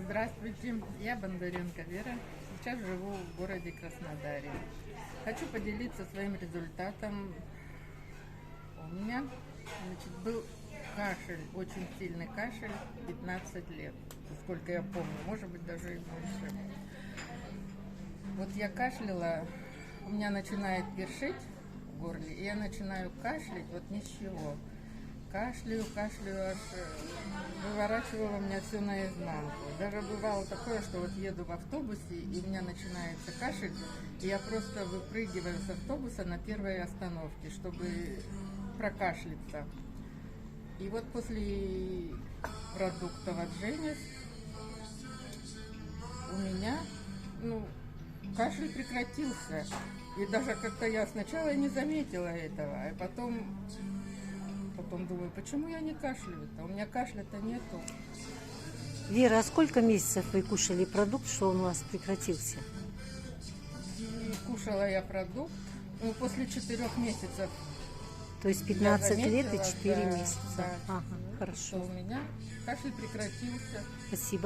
Здравствуйте, я Бондаренко Вера. Сейчас живу в городе Краснодаре. Хочу поделиться своим результатом. У меня был кашель, очень сильный кашель, 15 лет, сколько я помню, может быть даже и больше. Вот я кашляла, у меня начинает першить в горле, и я начинаю кашлять, вот ни с чего. Кашляю, аж выворачивало меня все наизнанку. Даже бывало такое, что вот еду в автобусе, и у меня начинается кашель, и я просто выпрыгиваю с автобуса на первой остановке, чтобы прокашляться. И вот после продуктов от Женис у меня, кашель прекратился. И даже как-то я сначала не заметила этого, а потом думаю, почему я не кашляю-то? У меня кашля-то нету. Вера, а сколько месяцев вы кушали продукт, что он у вас прекратился? И кушала я продукт, после 4 месяцев. То есть 15 лет и 4 да, месяца. Да, Ага, что хорошо. у меня кашель прекратился. Спасибо.